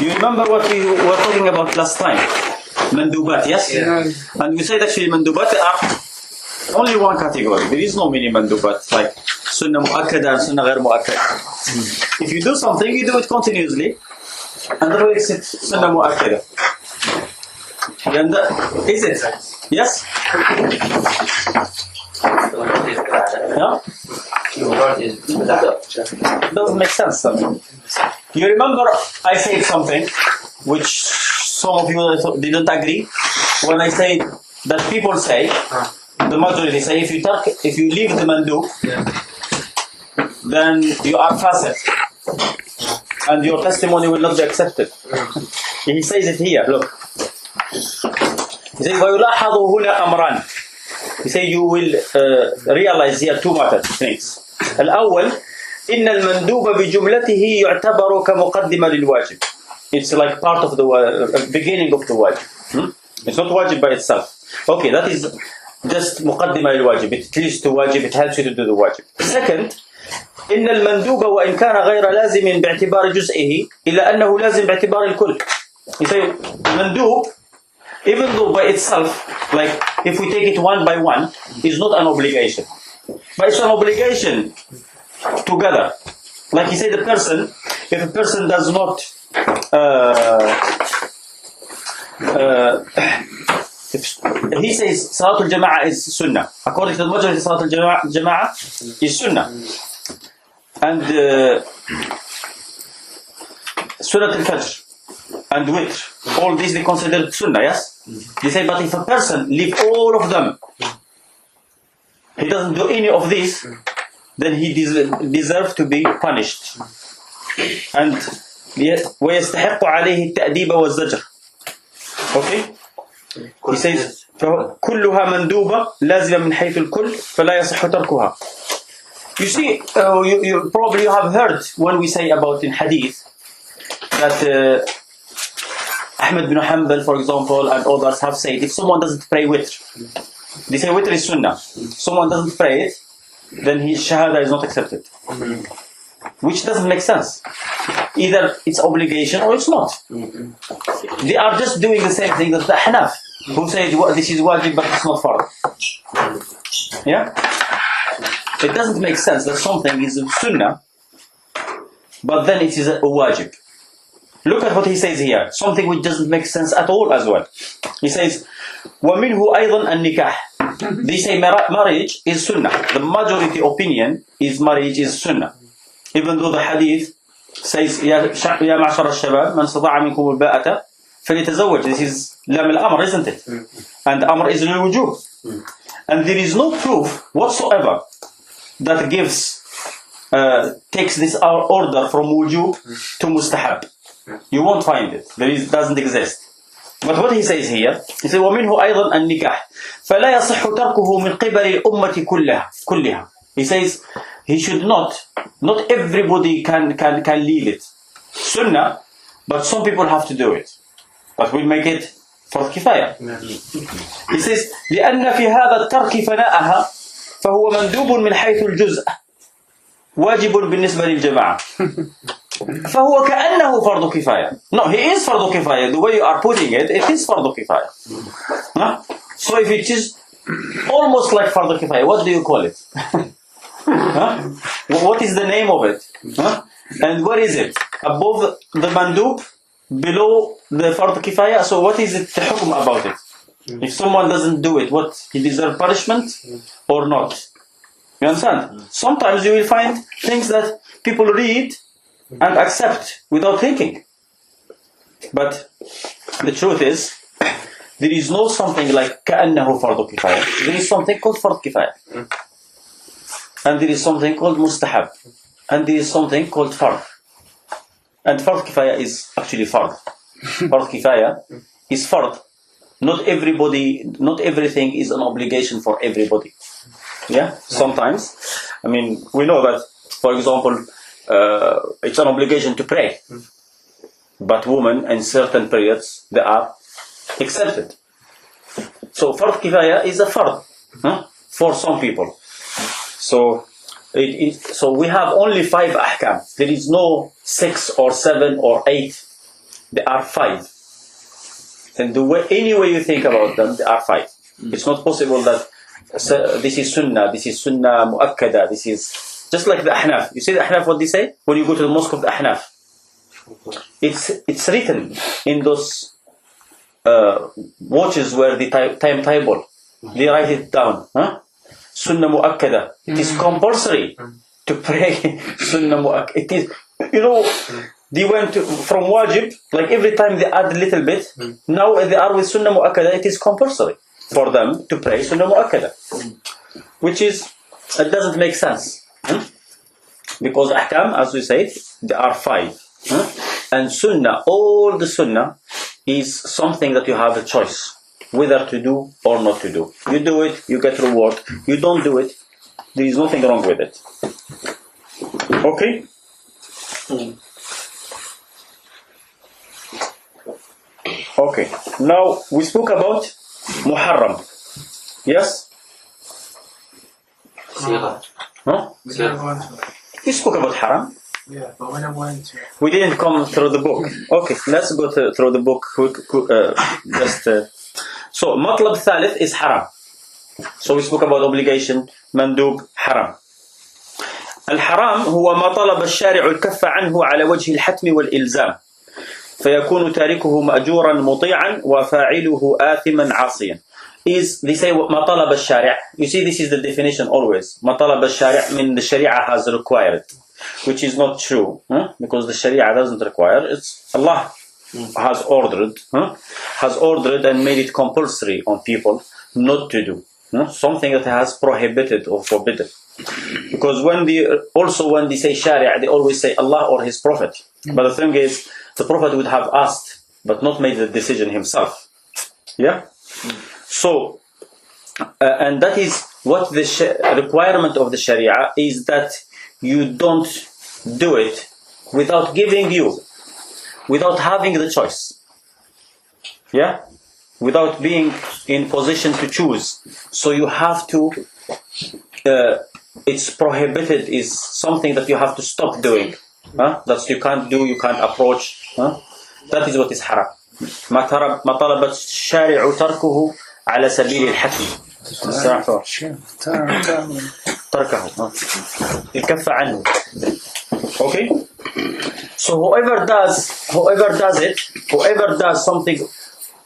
You remember what we were talking about last time? Mandubat, yes? Yeah. And we said actually Mandubat are only one category. There is no many Mandubat, like Sunnah Mu'akkada and Sunnah Ghair Mu'akkada. If you do something, you do it continuously. And that makes it Sunnah Mu'akkada. Is it? Yes? Yeah? Doesn't make sense. You remember I said something which some of you didn't agree when I said that people say, the majority say, if you leave the Mandoub, then you are fasiq and your testimony will not be accepted. He says it here, look. He says, وَيُلَاحَظُ هُنَا أَمْرًا. He says you will realize here two things. الأول إن المندوب بجملته يعتبر كمقدمة للواجب. It's like part of the beginning of the wajib. It's not wajib by itself. Okay, that is just مقدمة للواجب. It leads to wajib, it helps you to do the wajib. Second, إن المندوب وإن كان غير لازم باعتبار جزئه إلا أنه لازم باعتبار الكل. You say mandub, even though by itself, like if we take it one by one, is not an obligation. But it's an obligation together. Like he said, if a person does not, if he says Salatul Jama'ah is Sunnah, according to the majority, Salatul Jama'ah is Sunnah. And Surah Al-Fajr and Witr, all these they considered Sunnah, yes? They say, but if a person leave all of them, he doesn't do any of these, then he deserves to be punished. And وَيَسْتَحِقُّ عَلَيْهِ التَّأْدِيبَ وَالزَّجْرِ. Okay? He says, كُلُّهَا مَنْدُوبَةٌ لَازِمًا مِنْ حَيْثُ الْكُلِّ فَلَا يَصِحُّ تَرْكُهَا. You see, you probably have heard when we say about in hadith that Ahmed bin Hanbal, for example, and others have said, if someone doesn't pray witr, they say witr is sunnah. Someone doesn't pray it, then his shahada is not accepted. Which doesn't make sense. Either it's obligation or it's not. They are just doing the same thing as the Hanaf, who say this is wajib but it's not fard. Yeah? It doesn't make sense that something is a sunnah, but then it is a wajib. Look at what he says here. Something which doesn't make sense at all as well. He says, وَمِنْهُ أَيْضًا النِّكَاحِ. They say marriage is sunnah. The majority opinion is marriage is sunnah. Even though the hadith says, يَا مَعْشَرَ الشَّبَابِ مَنْ صَدَعَ مِنْكُمُ الْبَاءَةَ فَلْيَتَزَوَّجْ. This is lam al-amr, isn't it? And amr is al-wujub. And there is no proof whatsoever that takes this order from wujub to mustahab. You won't find it. Doesn't exist. But what he says here, he says, وَمِنْهُ أَيْضًا النِّكَاحِ فَلَا يَصِحُّ تَرْكُهُ مِنْ قِبَلِ الْأُمَّةِ كُلِّهَا. He says, he should not everybody can leave it. Sunnah, but some people have to do it. But we make it فرض كفاية. He says, لأن في هذا الترك فناءها فهو مندوب من حيث الجزء واجب بالنسبة للجماعة. فهو كأنه فرض كفاية. No, he is فرض كفاية. The way you are putting it, it is فرض كفاية. Huh? So if it is almost like فرض كفاية, what do you call it? Huh? What is the name of it? Huh? And where is it? Above the mandub, below the فرض كفاية. So what is it, the hukum about it? If someone doesn't do it, what, he deserves punishment or not? You understand? Sometimes you will find things that people read and accept without thinking. But the truth is, there is no something like كأنه فرض كفاية. There is something called فرض كفاية. And there is something called mustahab. And there is something called fard. And fard kifaya is actually fard. Fard kifaya is fard. Not everything is an obligation for everybody. Yeah? Sometimes. I mean, we know that, for example, it's an obligation to pray. But women in certain periods, they are accepted. So fard kifaya is a fard for some people. So we have only 5 ahkam. There is no 6 or 7 or 8 They are 5. And any way you think about them, they are 5. It's not possible that this is sunnah mu'akkada, this is just like the Ahnaf. You see the Ahnaf, what they say? When you go to the mosque of the Ahnaf, it's written in those watches where the timetable, they write it down. Sunnah mu'akkada. It is compulsory to pray sunnah mu'akkada. It is, they went from wajib, like every time they add a little bit. Now they are with sunnah mu'akkada. It is compulsory for them to pray sunnah mu'akkada, which is, it doesn't make sense. Because ahkam, as we said, there are 5. And sunnah, all the sunnah is something that you have a choice whether to do or not to do. You do it, you get reward. You don't do it, there is nothing wrong with it. Okay? Okay, now we spoke about Muharram. Yes? Huh? We spoke about Haram. Yeah, but when I went to... We didn't come through the book. Okay, let's go through the book. So, Matlab Thalith is Haram. So we spoke about obligation, Mandoub, Haram. الحرام هو ما طلب الشارع الكف عنه على وجه الحتم والإلزام فيكون تاركه مأجورا مطيعا وفاعله آثما عاصيا. Is, they say ما طلب الشارع. You see, this is the definition always. ما طلب الشارع means the Sharia has required, which is not true, because the Sharia doesn't require. It's Allah has ordered and made it compulsory on people not to do something that has prohibited or forbidden. Because when they say Sharia, they always say Allah or His Prophet. But the thing is, the Prophet would have asked, but not made the decision himself. Yeah. So, and that is what the requirement of the Sharia is, that you don't do it without without having the choice. Yeah? Without being in position to choose. So you have to, it's prohibited, is something that you have to stop doing. That you can't do, you can't approach. That is what is haram. ما طلب الشارع تركه على سبيل الحتم. تركه الكف عنه. Okay? So whoever does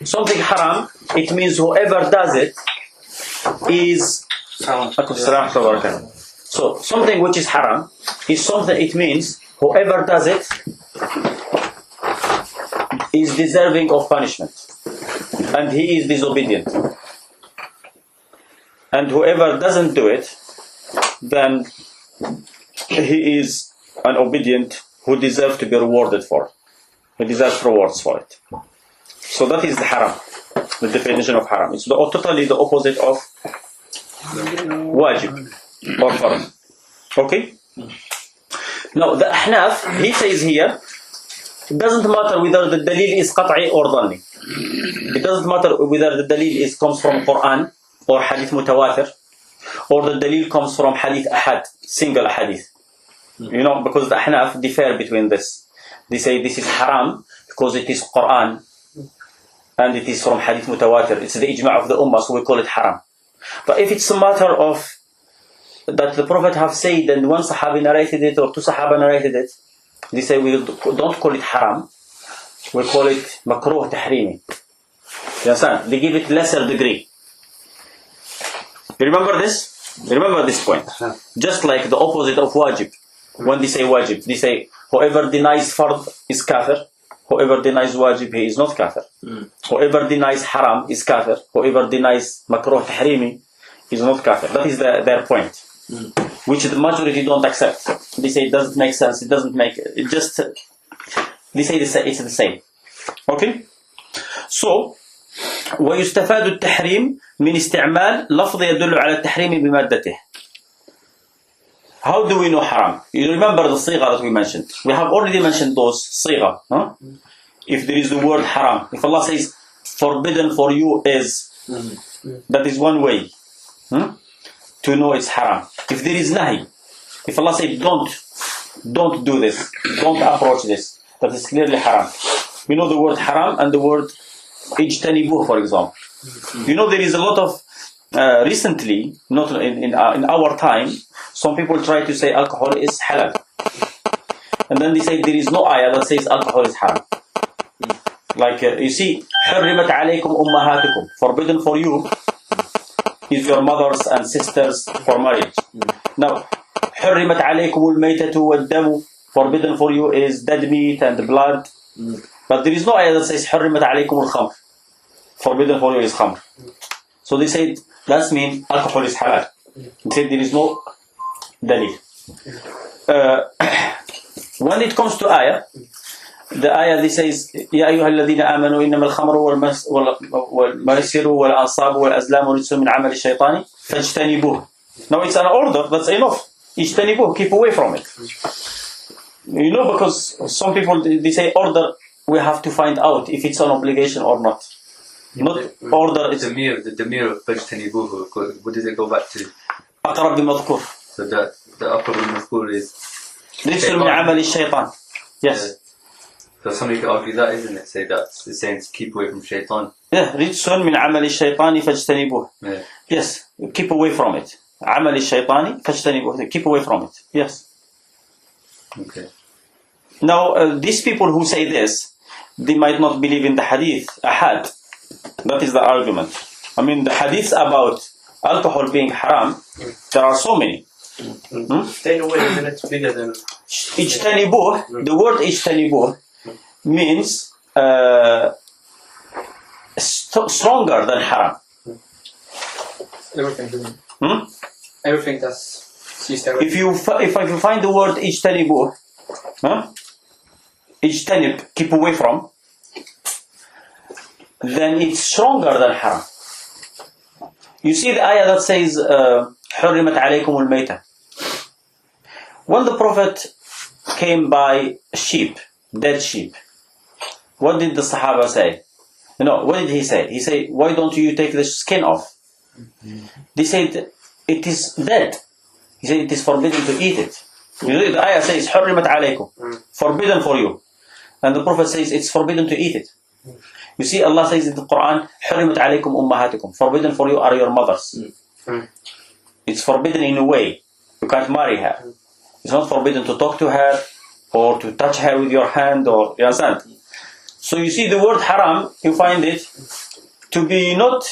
something haram, it means whoever does it is so something which is haram is something, it means whoever does it is deserving of punishment and he is disobedient. And whoever doesn't do it, then he is an obedient who deserves to be rewarded for it. He deserves rewards for it. So that is the haram, the definition of haram. It's totally the opposite of wajib or farz. Okay? Now the Ahnaf, he says here, it doesn't matter whether the dalil is qat'i or dhanni. It doesn't matter whether the dalil comes from Quran or hadith mutawatir, or the dalil comes from hadith ahad, single hadith. Because the Ahnaf differ between this. They say this is haram because it is Quran and it is from hadith mutawatir. It's the ijma' of the ummah, so we call it haram. But if it's a matter of that the Prophet have said and one Sahabi narrated it or two Sahaba narrated it, they say we don't call it haram, we call it makruh tahrimi. You understand? They give it lesser degree. You remember this? You remember this point? Just like the opposite of wajib. When they say wajib, they say whoever denies fard is kafir. Whoever denies wajib, he is not kafir. Whoever denies haram is kafir. Whoever denies makruh tahrimi is not kafir. That is their point. Which the majority don't accept. They say it doesn't make sense. It doesn't make it. Just they say it's the same. Okay. So ويستفاد التحريم من استعمال لفظ يدل على التحريم بمادته. How do we know haram? You remember the صيغة that we mentioned. We have already mentioned those صيغة. If there is the word haram, if Allah says forbidden for you is, that is one way to know it's haram. If there is nahi, if Allah says don't do this, don't approach this, that is clearly haram. You know the word haram and the word ijtanibuh, for example. You know there is a lot of recently, not in our time, some people try to say alcohol is halal, and then they say there is no ayah that says alcohol is haram. Like you see, حرمت عليكم أمهاتكم, forbidden for you is your mothers and sisters for marriage. Now, حرمت عليكم الميتة والدم, forbidden for you is dead meat and blood. But there is no ayah that says حرمت عليكم الخمر, forbidden for you is khamr. So they said that means alcohol is halal. They said there is no dalil. When it comes to ayah, the ayah this says يا أيها الذين آمنوا إنما الخمر والميسر والأنصاب والأزلام رجس من عمل الشيطان فاجتنبوه. Now it's an order, that's enough. اجتنبوه, keep away from it. You know, because some people they say order, we have to find out if it's an obligation or not. Not order. It's the damir of فاجتنبوه. What does it go back to? أقرب بمذكور. So that the أقرب بمذكور is رجس من عمل الشيطان. Yes. So somebody could argue that, isn't it? Say that it's saying to keep away from shaitan. Yeah, رجس من عمل الشيطان فاجتنبوه. Yeah. Yes, keep away from it. عمل الشيطان فاجتنبوه. Keep away from it. Yes. Okay. Now, these people who say this, they might not believe in the hadith, ahad. That is the argument. I mean, the hadiths about alcohol being haram, there are so many. Staying away, then it's bigger than... اجتنبوه, the word اجتنبوه means stronger than haram. Everything. Everything that's... If you find the word اجتنبوه, اجتنب, keep away from, then it's stronger than haram. You see the ayah that says حرمت عليكم الميتة. When the Prophet came by sheep, dead sheep, what did the Sahaba say? No, what did he say? He said, why don't you take the skin off? They said, it is dead. He said, it is forbidden to eat it. The ayah says, حرمت عليكم, forbidden for you. And the Prophet says, it's forbidden to eat it. You see, Allah says in the Quran, حرمت عليكم أمهاتكم, forbidden for you are your mothers. It's forbidden in a way. You can't marry her. It's not forbidden to talk to her or to touch her with your hand, or you understand? So you see the word haram, you find it to be not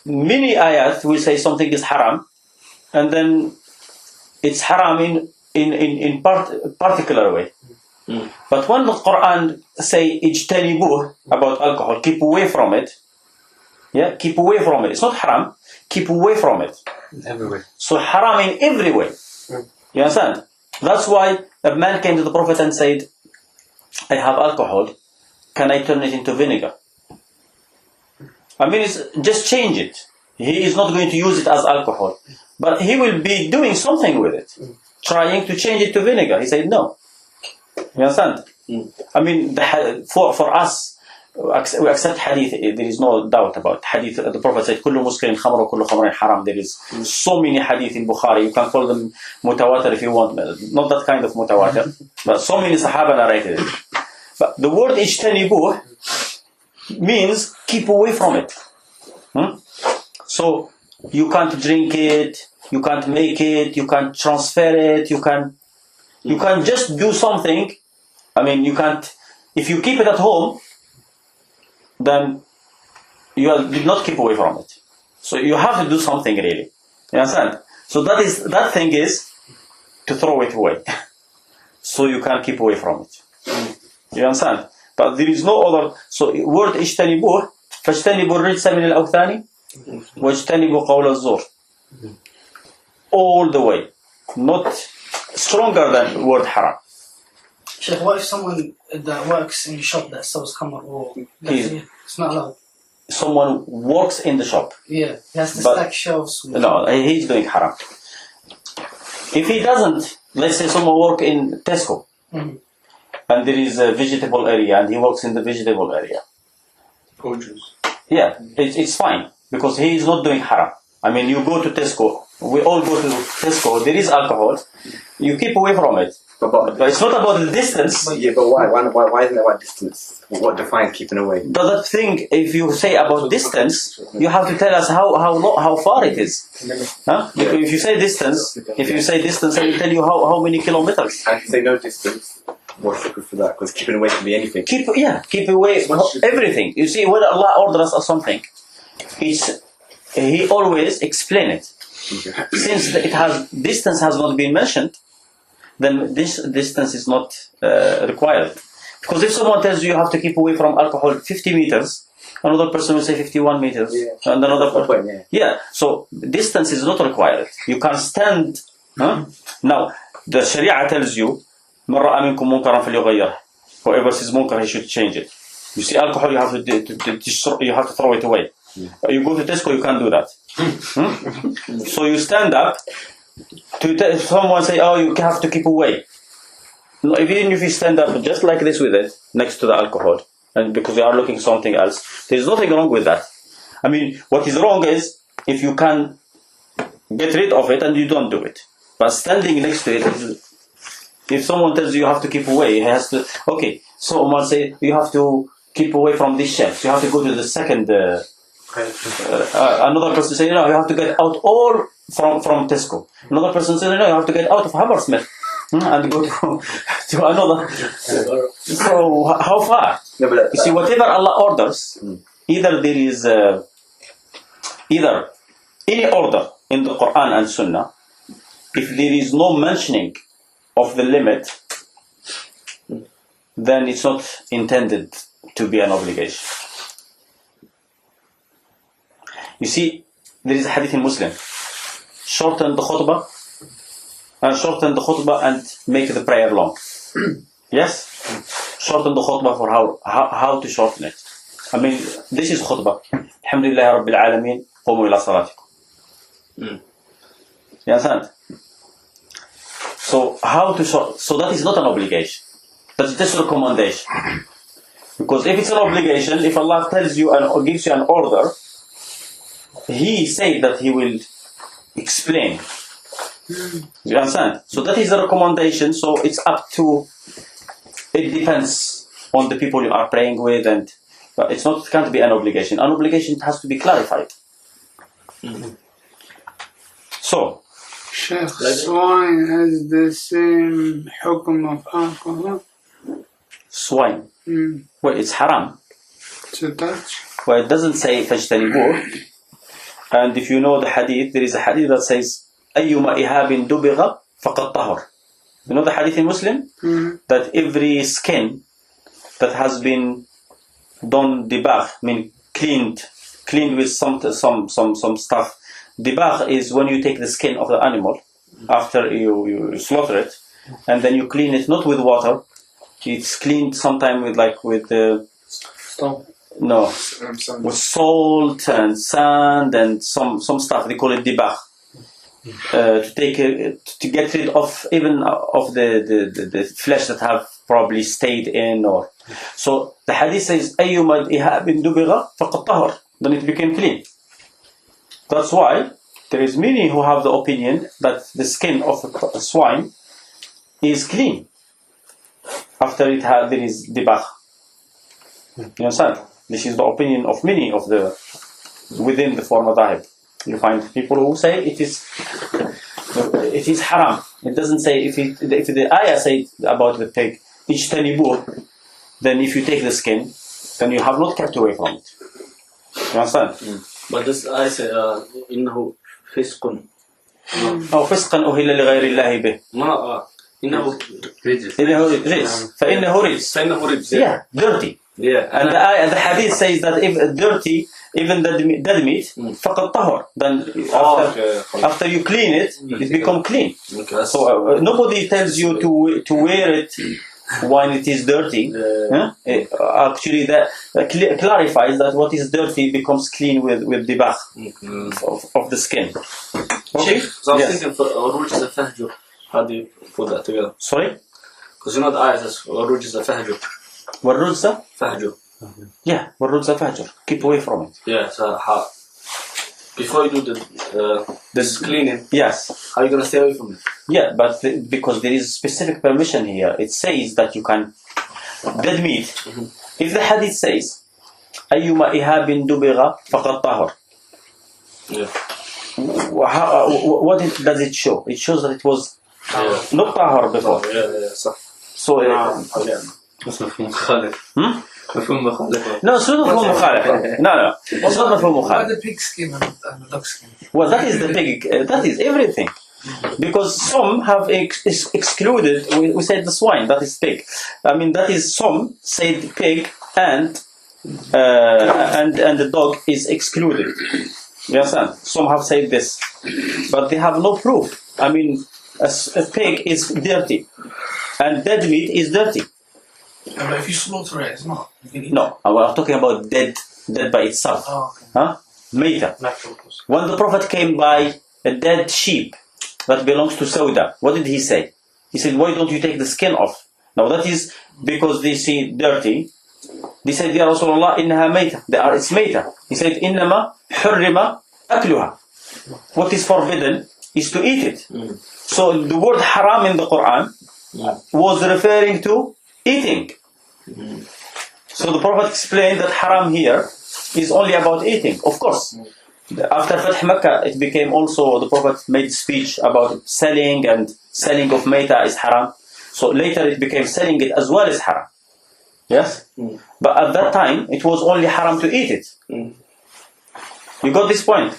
many ayat will say something is haram, and then it's haram in particular way. But when the Quran say ijtanibuh about alcohol, keep away from it. Yeah, keep away from it. It's not haram. Keep away from it. Everywhere. So haram in every way. You understand? That's why a man came to the Prophet and said, I have alcohol. Can I turn it into vinegar? I mean, it's, just change it. He is not going to use it as alcohol. But he will be doing something with it. Trying to change it to vinegar. He said, no. You understand? I mean, for us, we accept hadith. There is no doubt about hadith. The Prophet said, "Kullu muskirin khamr wa kullu khamrin haram." There is so many hadith in Bukhari. You can call them mutawatir if you want. Not that kind of mutawatir, but so many Sahaba narrated it. But the word ijtanibuh means keep away from it. So you can't drink it, you can't make it, you can't transfer it, you can just do something. I mean, you can't. If you keep it at home, then you did not keep away from it. So you have to do something really. You understand? So that thing is to throw it away. So you can't keep away from it. You understand? But there is no other. So word اجتنبوه, فاجتنبوا الرجس من الأوثان واجتنبوا قول الزور. All the way. Not stronger than word haram. Sheikh, what if someone that works in a shop that sells khamr or it's not allowed? Someone works in the shop. Yeah, he has to stack shelves. No, he's doing haram. If he doesn't, let's say someone work in Tesco, and there is a vegetable area, and he works in the vegetable area. Produce. Yeah, it's fine because he is not doing haram. I mean, you go to Tesco. We all go to Tesco. There is alcohol. You keep away from it. But it's not about the distance. Yeah, but why? Why isn't it about distance? What defines keeping away? But that thing, if you say about distance, you have to tell us how far it is. Huh? If you say distance, I will tell you how many kilometers. And if you say no distance, what's the proof for that? Because keeping away can be anything. Keep away everything. You see, when Allah orders us something, He always explain it. Since distance has not been mentioned, then this distance is not required. Because if someone tells you have to keep away from alcohol 50 meters, another person will say 51 meters, and another person. So distance is not required. You can stand. Now, the Sharia tells you, من رأى منكم منكرا فليغيره. Whoever sees munkar, he should change it. You see alcohol, you have to throw it away. You go to Tesco, you can't do that. So you stand up to someone say, oh, you have to keep away. No, even if you stand up just like this with it next to the alcohol, and because you are looking something else, there is nothing wrong with that. I mean, what is wrong is if you can get rid of it and you don't do it. But standing next to it, if someone tells you have to keep away, he has to. Okay, so Omar say you have to keep away from these shelves. You have to go to the second. Another person say, no, you have to get out all from Tesco. Another person say, no, you have to get out of Hammersmith and go to another. So how far? You see, whatever Allah orders, either there is either any order in the Quran and Sunnah, if there is no mentioning of the limit, then it's not intended to be an obligation. You see, there is a hadith in Muslim. Shorten the khutbah and make the prayer long. Yes? Shorten the khutbah for how to shorten it. I mean, this is khutbah. Alhamdulillah Rabbil Alameen, qumu ila salatikum. You understand? So so that is not an obligation. That's just a recommendation. Because if it's an obligation, if Allah tells you and gives you an order, He said that He will explain. You understand? So that is a recommendation. So it's up to. It depends on the people you are praying with, and it can't be an obligation. An obligation has to be clarified. So. Sheikh, swine has the same hukum of alcohol. Swine. Well, it's haram. To touch. Well, it doesn't say فاجتنبوه. And if you know the hadith, there is a hadith that says أيما إهاب دبغ فقد طهر. You know the hadith in Muslim? That every skin that has been done dibagh, mean cleaned with some stuff. Dibagh is when you take the skin of the animal after you slaughter it, and then you clean it not with water. It's cleaned sometime with Stone. No, with salt and sand and some stuff. They call it dibagh. To get rid of even of the flesh that have probably stayed in, or so the hadith says أيما إهاب دبغ فقد طهر. Then it became clean. That's why there is many who have the opinion that the skin of a swine is clean after there is dibagh. You understand? This is the opinion of many of the within the four madhahib. You find people who say it is haram. It doesn't say if the ayah said about the pig ijtanibuh, then if you take the skin, then you have not kept away from it. You understand? But this ayah says إنه فسق. أو فسقا أهل لغير الله به. إنه رجس. فإنه رجس. Yeah, dirty. Yeah. And the hadith says that if dirty, even the dead meat, فقد طهر. Then after you clean it, it becomes clean. Okay. So nobody tells you to wear it when it is dirty. Actually, that clarifies that what is dirty becomes clean with the bath of the skin. Okay. So I was thinking for Uruj is a fahjur. How do you put that together? Sorry? Because you know the ayah says Uruj is a fahjur. والرجزة? Fahjur. Yeah, والرجزة فهجر. Keep away from it. Yeah, so how? Before you do this cleaning, Yes. how are you gonna stay away from it? Yeah, but because there is specific permission here, it says that you can dead meat. If the hadith says, أيما إهاب دبغ فقد طهر. Yeah. What does it show? It shows that it was not طهر before. Yeah, صح. So بس مفهوم مخالف. مفهوم مخالف. no, it's not مفهوم مخالف. No, it's not مفهوم Why مخالف. the pig skin and the dog skin? Well, that is the big. That is everything. Because some have excluded. We said the swine. That is pig. I mean, that is some said pig and the dog is excluded. You understand? Some have said this, but they have no proof. I mean, a pig is dirty, and dead meat is dirty. Yeah, but if you slaughter it, it's not. You can eat No, I'm talking about dead by itself. it. Oh, okay. Huh? Meita. Natural process. When the Prophet came by a dead sheep that belongs to Sauda, what did he say? He said, why don't you take the skin off? Now that is because they see dirty. They said, Ya Rasulullah, innaha mayta. It's mayta. He said, innama hurrima akluha. What is forbidden is to eat it. So the word haram in the Quran was referring to eating. So the Prophet explained that haram here is only about eating. Of course, after Fath Makkah, it became also, the Prophet made speech about selling, and selling of mayta is haram. So later it became selling it as well as haram. Yes? But at that time, it was only haram to eat it. You got this point?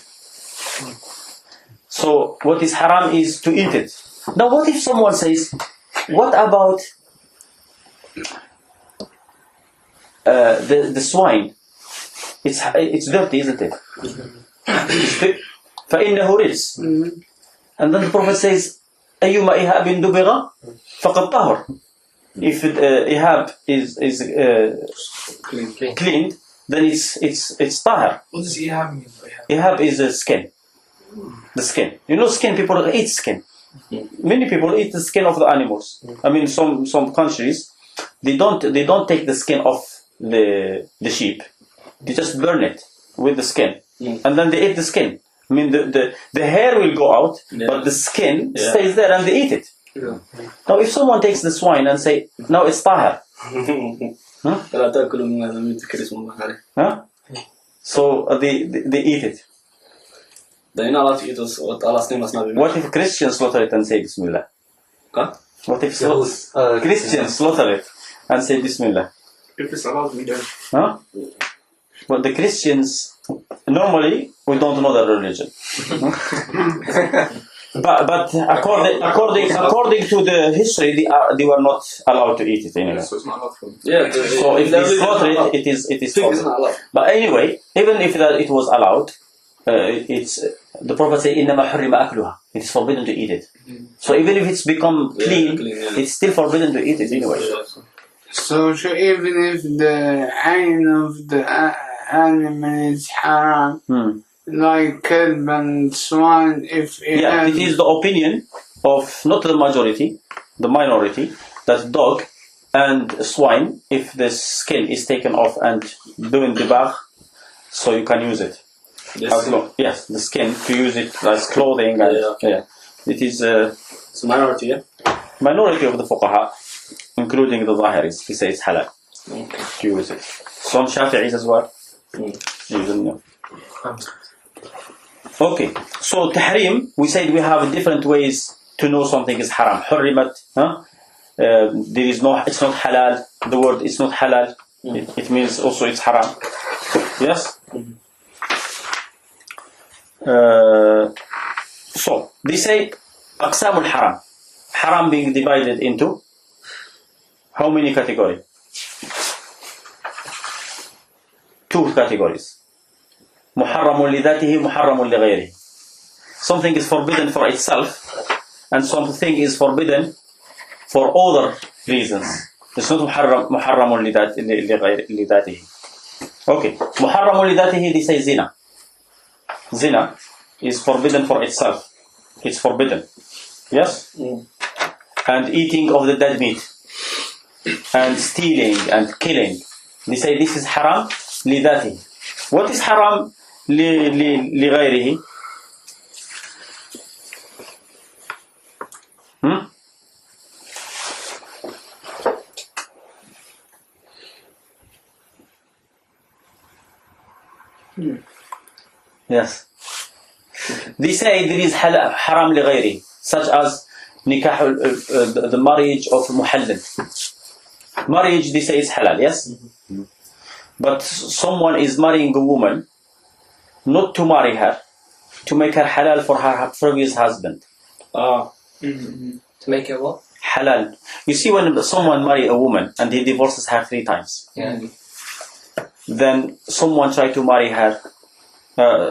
So what is haram is to eat it. Now what if someone says, what about the swine? It's dirty, isn't it? فإنه رجس. And then the Prophet says, أيما إهاب دبغ فقد طهر. If ihab is cleaned, then it's tahar. What does ihab mean? Ihab is the skin. The skin. You know, skin. People eat skin. Many people eat the skin of the animals. I mean, some countries they don't take the skin off the sheep. They just burn it with the skin, and then they eat the skin. I mean, the hair will go out, but the skin stays there, and they eat it. Now, if someone takes the swine and say, no, it's tahar. Huh? So they eat it. They're not allowed to eat what Allah's name has not been What if Christians slaughter it and say Bismillah? Huh? What if Christians slaughter it and say Bismillah? If it's allowed, we don't. Huh? Well, the Christians, normally, we don't know their religion. But according to the history, they were not allowed to eat it anyway. So it's not allowed for them. Yeah. So if they slaughter it, it is Pig is forbidden. not allowed. But anyway, even if it was allowed, it's the Prophet said, "Innama hurrima akluha." It is forbidden to eat it. So even if it's become clean, it's still forbidden to eat it anyway. So even if the ain of the animal is haram, like kelb and swine, if it Yeah, has, it is the opinion of not the majority, the minority, that dog and swine, if the skin is taken off and doing the bath, so you can use it. Yes, the skin, to use it as clothing. And, it is It's a minority, yeah? minority of the fuqaha, including the Zahiris, he says halal to use it. Some Shafi'is as well. Okay, so tahrim, we said we have different ways to know something is haram. Hurrimat, there is no, it's not halal. The word is not halal. It means also it's haram. Yes. So they say aqsam al-haram. Haram being divided into how many categories? 2 categories. محرم لذاته محرم لغيره. Something is forbidden for itself, and something is forbidden for other reasons. It's not محرم لذاته. Okay, محرم لذاته, they say zina. Zina is forbidden for itself. It's forbidden. Yes? And eating of the dead meat, and stealing and killing, they say this is haram لذاته. What is haram لغيره. Yes. They say there is haram لغيره, such as nikah, the marriage of muhallil. Marriage, they say, is halal, yes? But someone is marrying a woman not to marry her, to make her halal for her previous husband. To make it what? Halal. You see, when someone marry a woman and he divorces her 3 times, then someone try to marry her,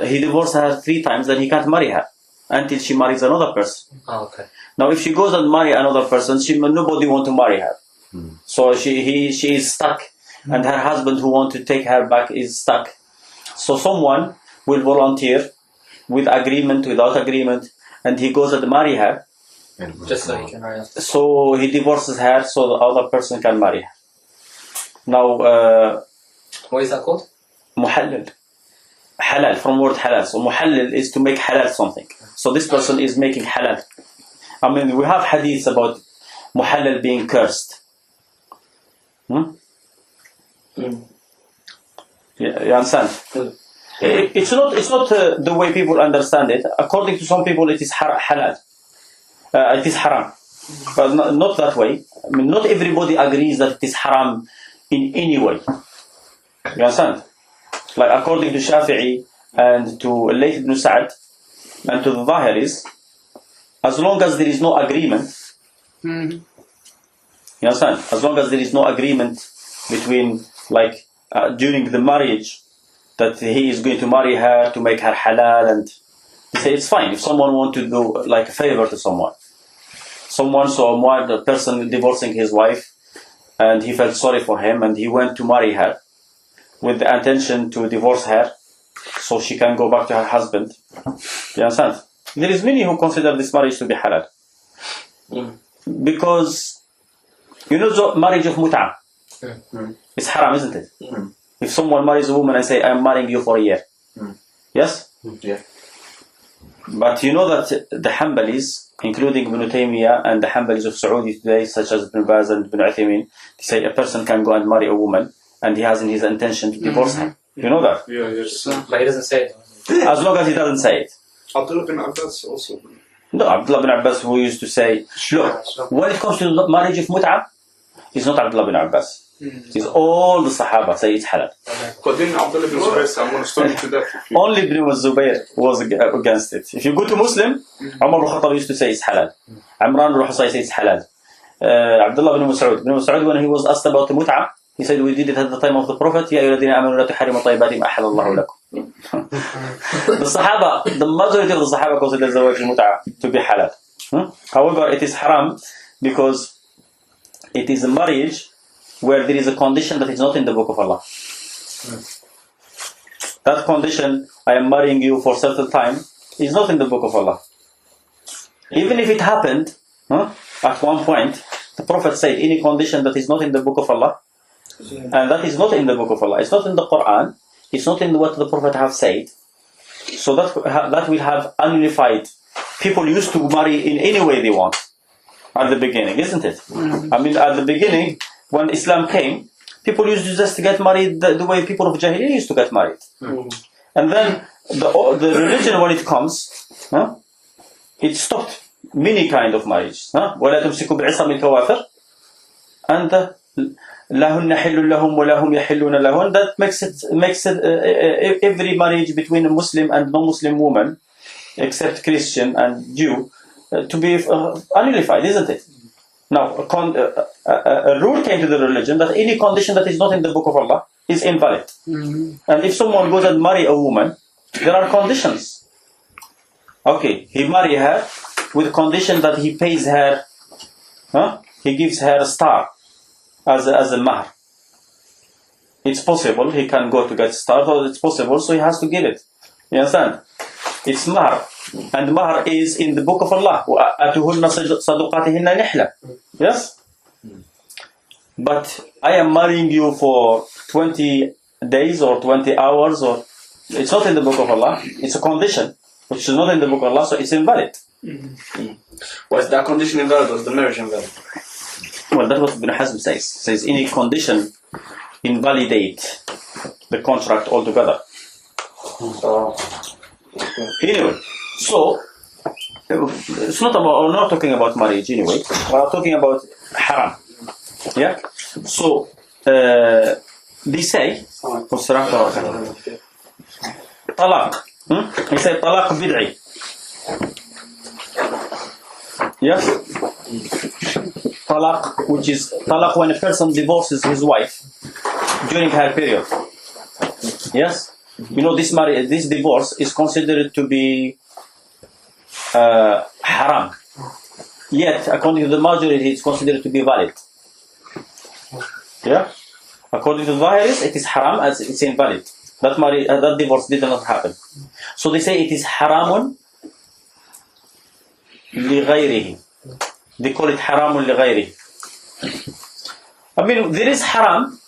he divorced her 3 times, then he can't marry her until she marries another person. Okay. Now, if she goes and marry another person, nobody want to marry her. So she is stuck, and her husband who want to take her back is stuck. So someone will volunteer with agreement, without agreement, and he goes and marry her. Just so he can marry her. So he divorces her so the other person can marry her. Now, What is that called? muhallil. Halal, from word halal. So muhallil is to make halal something. So this person is making halal. I mean, we have hadiths about muhallil being cursed. You understand? It's not the way people understand it. According to some people, it is halal. It is haram, but not that way. I mean, not everybody agrees that it is haram in any way. You understand? Like according to Shafi'i and to Layth ibn Sa'd and to the Zahiris, as long as there is no agreement, you understand? As long as there is no agreement between, like, during the marriage, that he is going to marry her to make her halal, and they say it's fine if someone wants to do like a favor to someone. Someone saw a person divorcing his wife, and he felt sorry for him, and he went to marry her with the intention to divorce her so she can go back to her husband. You understand? There is many who consider this marriage to be halal. Because, you know, the marriage of mut'ah, it's haram, isn't it? If someone marries a woman and say, I'm marrying you for a year. Yes? Yeah. But you know that the Hanbalis, including Ibn Taymiyyah and the Hanbalis of Saudi today, such as Ibn Baz and Ibn Uthaymeen, they say a person can go and marry a woman and he has in his intention to divorce her. You know that? Yeah, yes. But he doesn't say it. As long as he doesn't say it. Abdullah bin Abbas also. No, Abdullah bin Abbas, who used to say, look, when it comes to the marriage of mut'ah, it's not Abdullah bin Abbas. It's all the Sahaba say it's halal. But then Abdullah bin Zubayr said, I'm going to stone you to death. Only Ibn Zubayr was against it. If you go to Muslim, Umar bin Khattab used to say it's halal. Imran bin Husayn says it's halal. Abdullah bin Mas'ud, when he was asked about the mut'ah, he said, we did it at the time of the Prophet. يَا أَيُّهَا الَّذِينَ آمَنُوا لَا تُحَرِّمُوا طَيِّبَاتِ مَا أَحَلَّ اللَّهُ لَكُمْ. The Sahaba, the majority of the Sahaba consider zawaj al-mut'ah to be halal. However, it is haram because it is a marriage where there is a condition that is not in the Book of Allah. That condition, I am marrying you for a certain time, is not in the Book of Allah. Even if it happened, at one point, the Prophet said, any condition that is not in the Book of Allah, and that is not in the Book of Allah, it's not in the Quran, it's not in what the Prophet have said, so that will have ununified. People used to marry in any way they want at the beginning, isn't it? I mean, at the beginning, when Islam came, people used to just get married the way people of Jahiliyyah used to get married. And then the religion, when it comes, it stopped many kind of marriages. وَلَا تُمْسِكُوا بِعِصَمِ الْكَوَافِرِ and لَهُنَّ حِلٌّ لَهُمْ وَلَهُمْ يَحِلُّونَ لَهُنَّ. That makes it every marriage between a Muslim and non-Muslim woman, except Christian and Jew, to be ununified, isn't it? Now, a rule came to the religion that any condition that is not in the Book of Allah is invalid. And if someone goes and marry a woman, there are conditions. Okay, he marry her with condition that he pays her, he gives her a star as a mahr. It's possible, he can go to get star, so it's possible, so he has to give it. You understand? It's mahr. And mahr is in the Book of Allah. وَآتُوهُنَّ صَدُقَاتِهِنَّ نِحْلَةً. Yes? But I am marrying you for 20 days or 20 hours, or It's not in the book of Allah. It's a condition which is not in the book of Allah, so it's invalid. Was that condition invalid? Was the marriage invalid? Well, that's what Ibn Hazm says. Says any condition invalidate the contract altogether. Anyway, so it's not about. We're not talking about marriage anyway. We're talking about haram. Yeah. So they say talaq. He said talaq bid'i. Yes. Talaq, which is talaq when a person divorces his wife during her period. Yes. You know, this divorce is considered to be haram. Yet, according to the majority, it's considered to be valid. Yeah? According to the Zahiris, it is haram as it's invalid. That divorce did not happen. So they say it is haramun لغيره. They call it haramun لغيره. I mean, there is haram.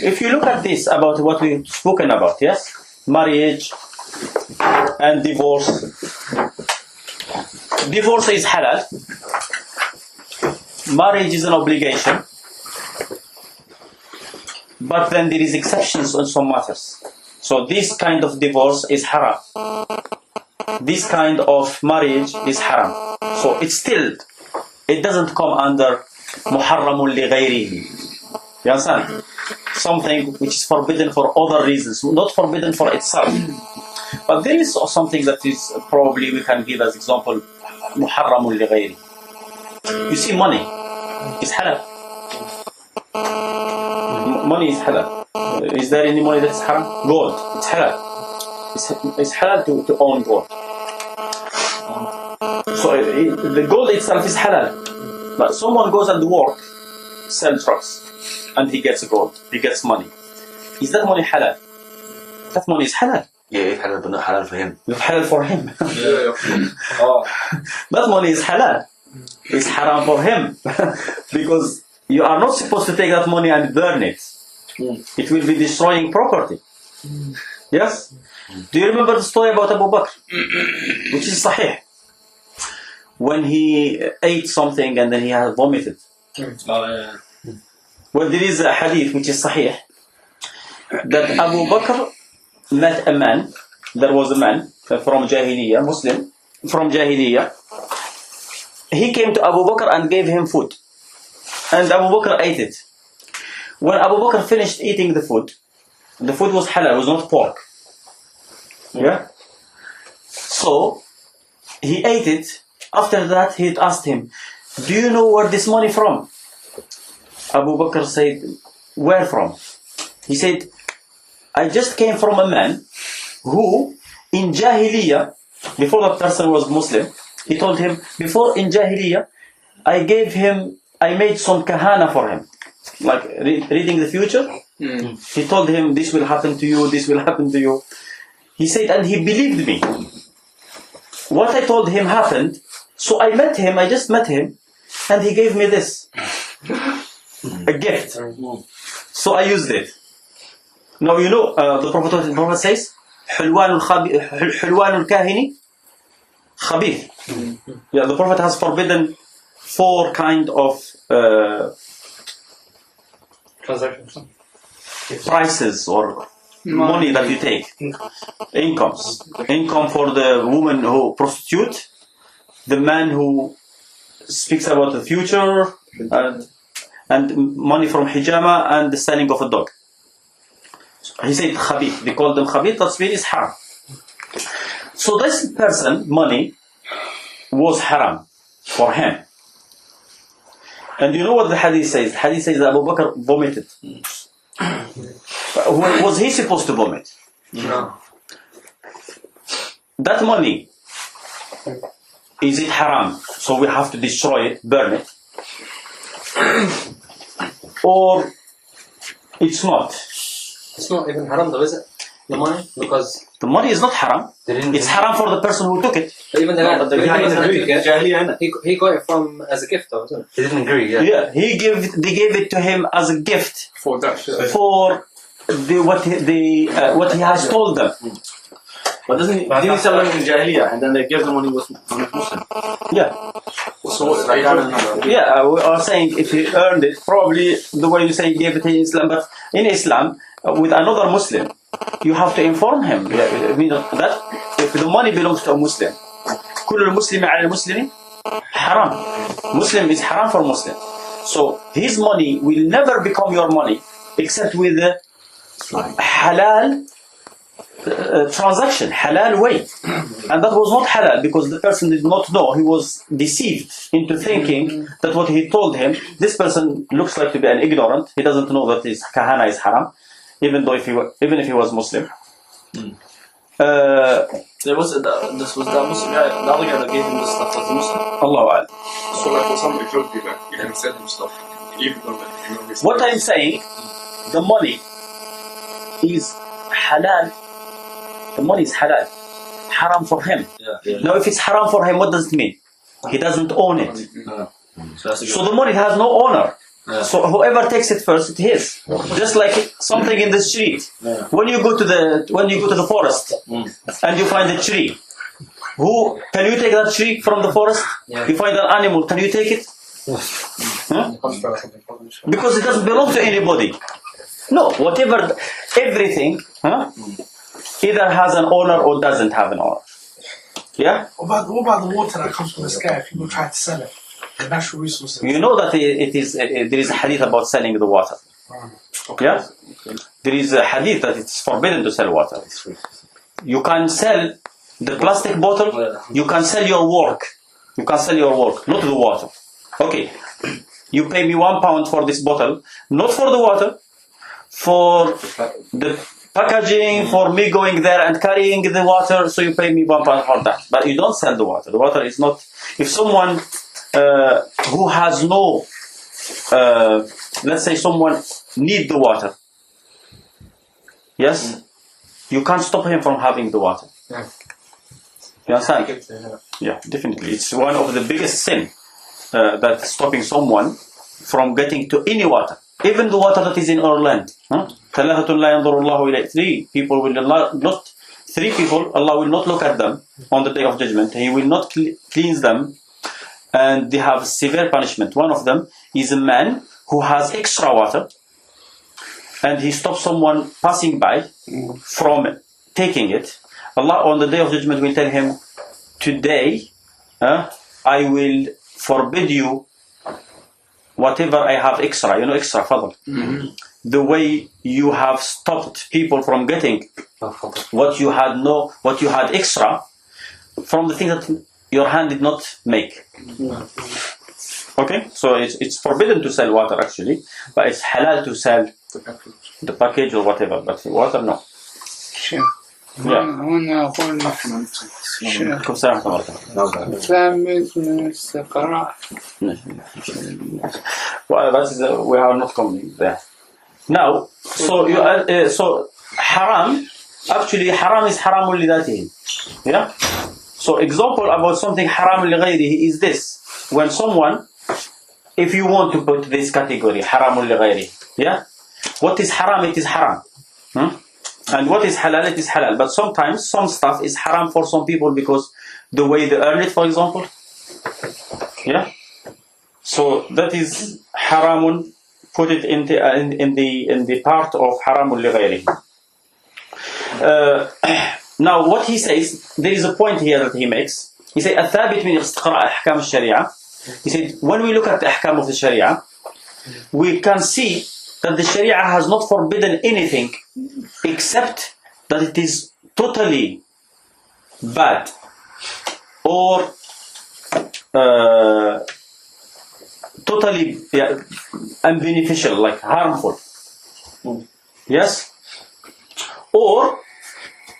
If you look at this about what we've spoken about, yes? Marriage and divorce. Divorce is halal. Marriage is an obligation. But then there is exceptions on some matters. So this kind of divorce is haram. This kind of marriage is haram. So it doesn't come under muharramun li ghayrihi. You understand? Something which is forbidden for other reasons, not forbidden for itself. But there is something that is probably we can give as example muharramun li ghayrihi. You see, money is halal. Money is halal. Is there any money that's haram? Gold, it's halal. It's halal to own gold. So the gold itself is halal. But someone goes and work, sell trucks, and he gets gold, he gets money. Is that money halal? That money is halal. Yeah, it's halal, but not halal for him. It's halal for him. Oh. That money is halal. It's haram for him. Because you are not supposed to take that money and burn it. It will be destroying property. Yes? Do you remember the story about Abu Bakr? Which is sahih. When he ate something and then he had vomited. Well, there is a hadith which is sahih that Abu Bakr met a man. There was a man from Jahiliyyah, Muslim, from Jahiliyyah. He came to Abu Bakr and gave him food. And Abu Bakr ate it. When Abu Bakr finished eating the food was halal, it was not pork. Yeah? So, he ate it. After that, he asked him, do you know where this money from? Abu Bakr said, where from? He said, I just came from a man who, in Jahiliyyah, before that person was Muslim, he told him, before in Jahiliyyah, I made some kahana for him. Like reading the future. He told him, this will happen to you, this will happen to you. He said, and he believed me. What I told him happened. So I just met him, and he gave me this. A gift. So I used it. Now you know, the Prophet says, حلوان الكاهن خبيث. Yeah, the Prophet has forbidden 4 kind of prices or money that you take. Incomes. Income for the woman who prostitute, the man who speaks about the future, and money from hijama and the selling of a dog. He said khabith. They called them khabith. That means is haram. So this person, money, was haram for him. And you know what the hadith says? The hadith says that Abu Bakr vomited. Was he supposed to vomit? No. That money, is it haram? So we have to destroy it, burn it. Or it's not. It's not even haram though, is it? The money? Because the money is not haram. It's haram for the person who took it. But even the guy who took it, he got it from as a gift though, isn't it? He didn't agree, yeah. Yeah, they gave it to him as a gift For that shit. for what he has told them. But didn't he sell them in Jahiliyyah and then they gave them when he was Muslim? Yeah. So what's the age of Yeah, we are saying if he earned it, probably the way you say he gave it in Islam, but in Islam, with another Muslim, you have to inform him. Yeah, I mean that if the money belongs to a Muslim, كل المسلم على المسلم حرام. Muslim is haram for Muslim. So his money will never become your money except with the halal transaction, halal way. And that was not halal because the person did not know. He was deceived into thinking that what he told him, this person looks like to be an ignorant. He doesn't know that his kahana is haram, even if he was Muslim. This was that Muslim guy, the other guy that gave him the stuff was Muslim. Allahu A'lam. So like for somebody could be like, you can sell him stuff, even though like, you know, What I'm saying, the money is halal. The money is halal. Haram for him. Yeah. Now, if it's haram for him, what does it mean? He doesn't own it. So that's a good So the money has no owner. Yeah. So whoever takes it first, it's his. Just like something in the street. Yeah. When you go to the forest and you find a tree, who can you take that tree from the forest? Yeah. You find an animal, can you take it? Huh? Because it doesn't belong to anybody. No, everything either has an owner or doesn't have an owner. Yeah? What about the water that comes from the sky if people try to sell it? The natural resources. You know that there is a hadith about selling the water. Yeah? There is a hadith that it's forbidden to sell water. You can sell the plastic bottle, you can sell your work. You can sell your work, not the water. Okay, you pay me £1 for this bottle, not for the water, for the packaging, for me going there and carrying the water, so you pay me £1 for that. But you don't sell the water. The water is not... If someone who has no... let's say someone need the water. Yes? You can't stop him from having the water. You understand? Yeah, definitely. It's one of the biggest sin that's stopping someone from getting to any water. Even the water that is in our land. Three people, Allah will not look at them on the day of judgment. He will not cleanse them, and they have severe punishment. One of them is a man who has extra water, and he stops someone passing by from taking it. Allah on the day of judgment will tell him, today I will forbid you whatever I have extra, extra fadl. The way you have stopped people from getting what you had extra from the thing that your hand did not make. Okay, so it's forbidden to sell water actually, but it's halal to sell the package or whatever, but water no. Sure. Yeah. هنا أقول كم سنة مرة. ثابت من الاستقراء. Well, that is we are not coming there. Now, so haram. Actually, haram is haram لذاته. Yeah. So example about something haram لغيره is this: when someone, if you want to put this category haram لغيره, yeah, what is haram? It is haram. And what is halal, it is halal. But sometimes some stuff is haram for some people because the way they earn it, for example. Yeah. So that is haramun. Put it in the part of haramun lighayrihi. Now, what he says, there is a point here that he makes. He said, "الثابت من استقراء أحكام الشريعة." He said, when we look at the ahkam of the Sharia, we can see that the Sharia has not forbidden anything except that it is totally bad or totally unbeneficial, like harmful. Yes? Or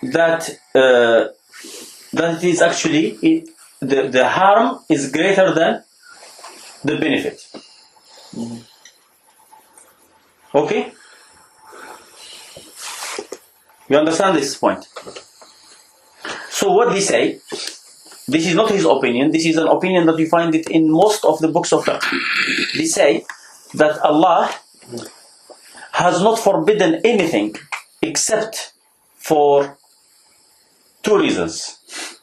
that it is actually, the harm is greater than the benefit. Okay? You understand this point? So what they say, this is not his opinion, this is an opinion that you find it in most of the books of fiqh. They say that Allah has not forbidden anything except for two reasons.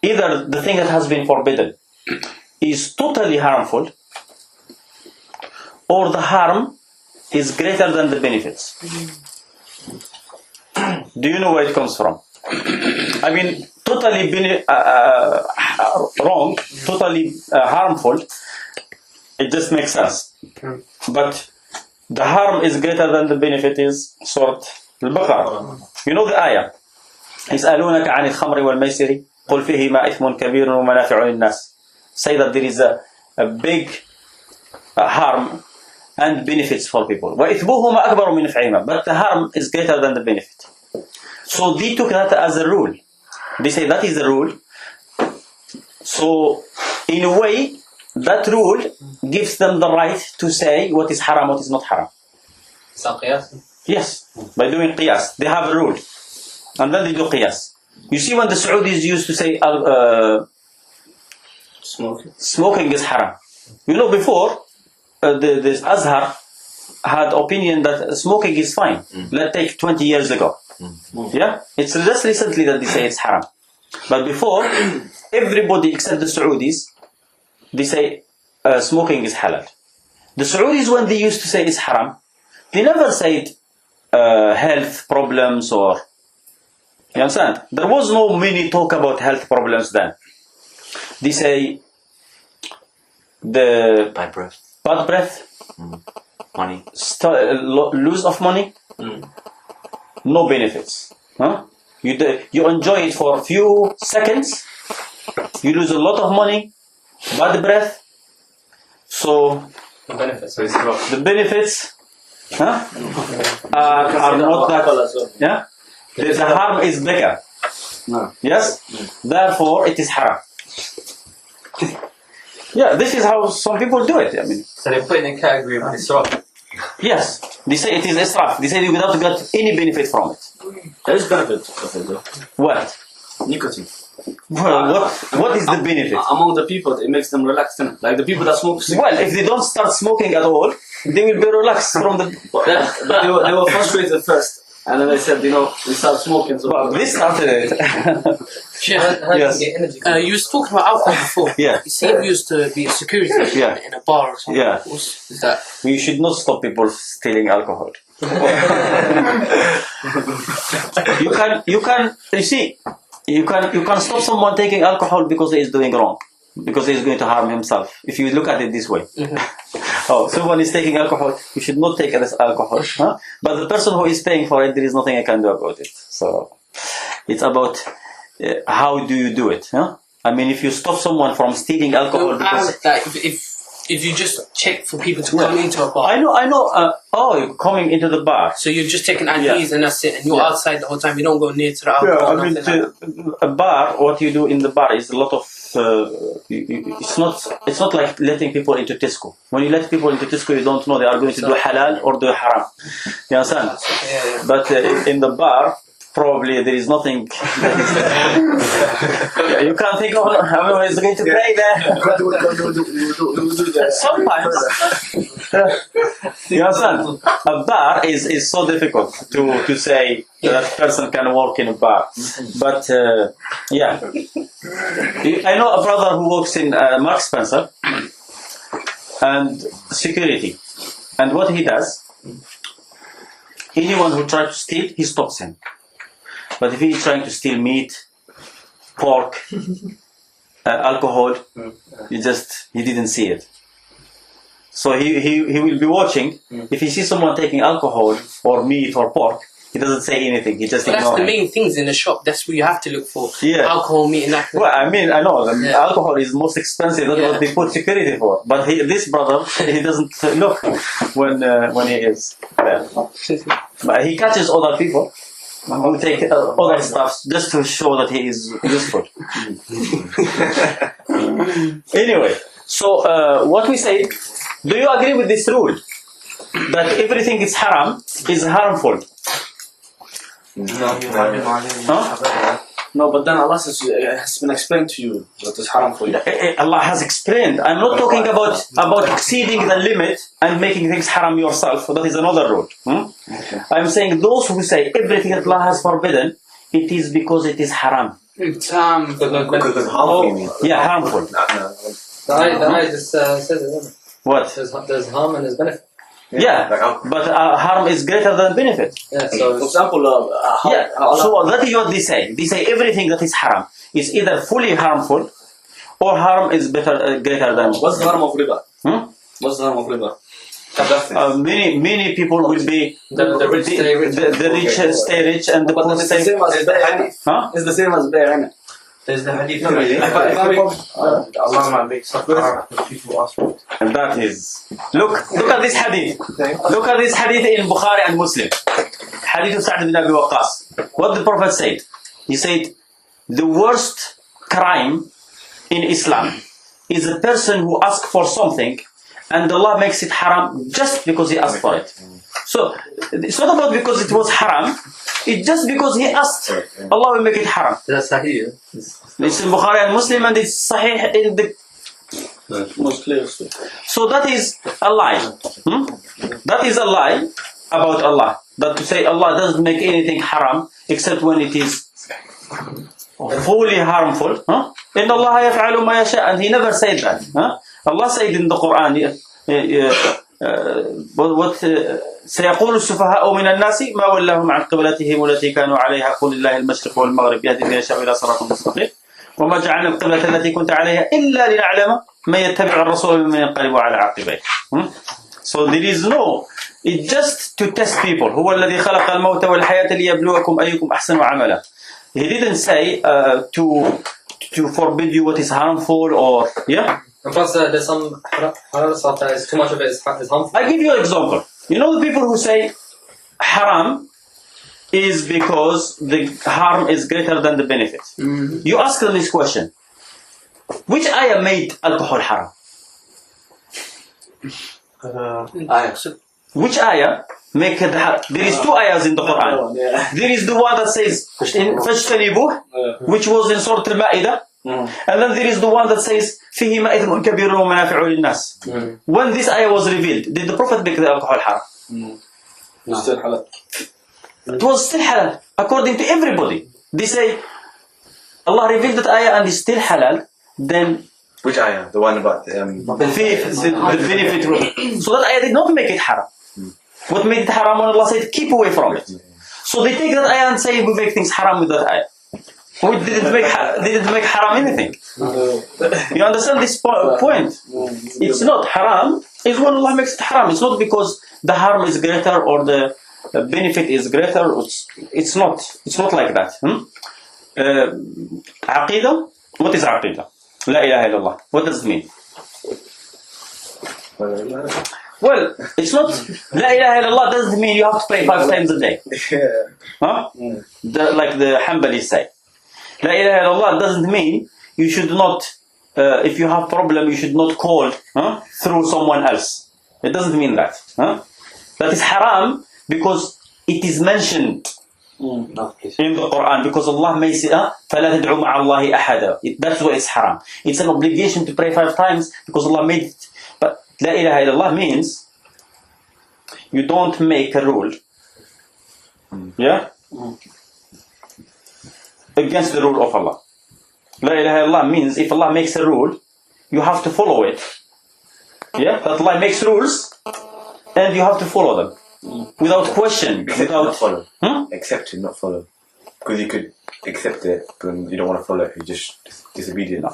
Either the thing that has been forbidden is totally harmful, or the harm is greater than the benefits. Do you know where it comes from? I mean, totally wrong, totally harmful, it just makes sense. But the harm is greater than the benefit is Surah Al-Baqarah. You know the ayah. يسألونك عن الخمر والميسر قل فيهما إثم كبير ومنافع للناس. Say that there is a big harm and benefits for people. وإثمهما أكبر من نفعهما. But the harm is greater than the benefit. So they took that as a rule. They say that is the rule. So in a way, that rule gives them the right to say what is haram, what is not haram. Yes, by doing qiyas. They have a rule. And then they do qiyas. You see when the Saudis used to say smoking is haram. You know before, this Azhar had opinion that smoking is fine. Let's take 20 years ago. Yeah, it's just recently that they say it's haram. But before, everybody except the Saudis, they say smoking is halal. The Saudis, when they used to say it's haram, they never said health problems or... You understand? There was no many talk about health problems then. They say the Bad breath. bad breath, Money. lose of money, no benefits. Huh? You enjoy it for a few seconds, you lose a lot of money, bad breath. So The benefits. the benefits are not that. Yeah, the harm is bigger. No. Yes, therefore it is haram. Yeah, this is how some people do it. I mean, So they put it in the category of israf. yes, they say it is israf. They say you without get any benefit from it. There is benefit of it though. What? Nicotine. Well, what is the benefit? Among the people, it makes them relaxed. Like the people that smoke cigarettes. Well, if they don't start smoking at all, they will be relaxed from the. But they were frustrated first. And then they said, we start smoking. So Well, this started it. Yes. You was talking about alcohol before. Yeah. You see, you used to be a security Yeah. in a bar or something. Yeah. What's is that? We should not stop people stealing alcohol. You can stop someone taking alcohol because he is doing wrong, because he is going to harm himself. If you look at it this way. Oh, someone is taking alcohol, you should not take this alcohol. Huh? But the person who is paying for it, there is nothing I can do about it. So it's about how do you do it. Huh? I mean, if you stop someone from stealing alcohol because... If you just check for people to come into a bar. I know. You're coming into the bar. So you're just taking IDs and that's it, and you're outside the whole time. You don't go near to the alcohol. Yeah, I mean, a bar. What you do in the bar is a lot of. It's not like letting people into Tesco. When you let people into Tesco, you don't know they are going to do halal or do haram. You understand? Yeah. But in the bar, probably there is nothing. You can't think of everyone is going to pray there. Sometimes. You understand? A bar is so difficult to say that person can work in a bar. But yeah. I know a brother who works in Mark Spencer and security. And what he does, anyone who tries to steal, he stops him. But if he is trying to steal meat, pork, alcohol, he didn't see it. So he will be watching. If he sees someone taking alcohol or meat or pork, he doesn't say anything. He just ignores it. That's the main things in the shop. That's what you have to look for. Yeah. Alcohol, meat, and that. Well, I mean, I know alcohol is most expensive. That's what they put security for. But this brother, he doesn't look when he is there. But he catches other people who take other stuff just to show that he is useful. Anyway, so what we say, do you agree with this rule? That everything is haram is harmful? Huh? No, but then Allah says it has been explained to you that it's haram for you. Allah has explained. I'm not talking about exceeding the limit and making things haram yourself. That is another rule. I'm saying those who say everything that Allah has forbidden it is because it is haram. It's Because it's harmful, you mean? Yeah, harmful. The ayah just says it, doesn't it? What? There's harm and there's benefit. Yeah, Like alcohol. but harm is greater than benefit. Yeah, For so example, Yeah, so that is what they say. They say everything that is haram is either fully harmful or harm is greater than. what's the harm of riba? Hmm? What's the harm of riba? Many people will be the rich stay rich. the rich stay rich and the But poor it's the stay. same as bay'ah. Huh? It's the same as bay'ah, innit? There's the hadith. Allah might make some haram if people ask for it. And that is look at this hadith. Look at this hadith in Bukhari and Muslim. Hadith of Sa'd bin Abi Waqqas. What the Prophet said? He said, the worst crime in Islam is a person who asks for something and Allah makes it haram just because he asked for it. So it's not about because it was haram. It's just because he asked. Allah will make it haram. That's sahih. It's in Bukhari and Muslim and it's sahih in the. most clear. So that is a lie. That is a lie about Allah. That to say Allah doesn't make anything haram except when it is fully harmful. إن الله يفعل ما يشاء, and he never said that. Allah said in the Quran, سيقول السفهاء من الناس ما ولاهم عن قبلتهم التي كانوا عليها قل الله المشرق والمغرب يهدي من يشاء إلى صراط مستقيم وما جعلنا القبلة التي كنت عليها إلا لنعلم من يتبع الرسول ممن ينقلب على عقبيه. So there is no, it's just to test people. هو الذي خلق الموت والحياة ليبلوكم أيكم أحسن عملا. He didn't say to forbid you what is harmful or And plus, there's some halal stuff that is too much of it is harmful. I give you an example. You know the people who say haram is because the harm is greater than the benefit. You ask them this question. Which ayah made alcohol haram? Which ayah make it haram? There is two ayahs in the Quran. There is the one that says in فَاجْتَنِبُوهُ, which was in Surah Al-Ma'idah. And then there is the one that says فِيهِمَا إِثْمٌ كَبِيرٌ وَمَنَافِعُ لِلنَّاسِ. When this ayah was revealed, did the Prophet make the alcohol haram? Still halal. It was still halal, according to everybody. They say, Allah revealed that ayah and it's still halal, then Which ayah? The one about the benefit rule. So that ayah did not make it haram. What made it haram when Allah said, keep away from it. So they take that ayah and say, we make things haram with that ayah. We didn't make haram anything. You understand this point? It's not haram, it's when Allah makes it haram. It's not because the harm is greater or the benefit is greater. It's not like that. Aqidah? What is Aqidah? La ilaha illallah. What does it mean? Well, it's not. La ilaha illallah doesn't mean you have to pray 5 times a day. Like the Hanbalis say. La ilaha illallah doesn't mean you should not, if you have problem, you should not call through someone else. It doesn't mean that. That is haram because it is mentioned in the Quran, because Allah may say, فَلَا تَدْعُوا مَعَ اللَّهِ أَحَدًا. That's why it's haram. It's an obligation to pray 5 times because Allah made it. But La ilaha illallah means you don't make a rule. Against the rule of Allah. La ilaha illallah means if Allah makes a rule, you have to follow it. That Allah makes rules and you have to follow them. Without question, without follow. Accept it, not follow. Because you could accept it, but you don't want to follow it, you're just disobedient.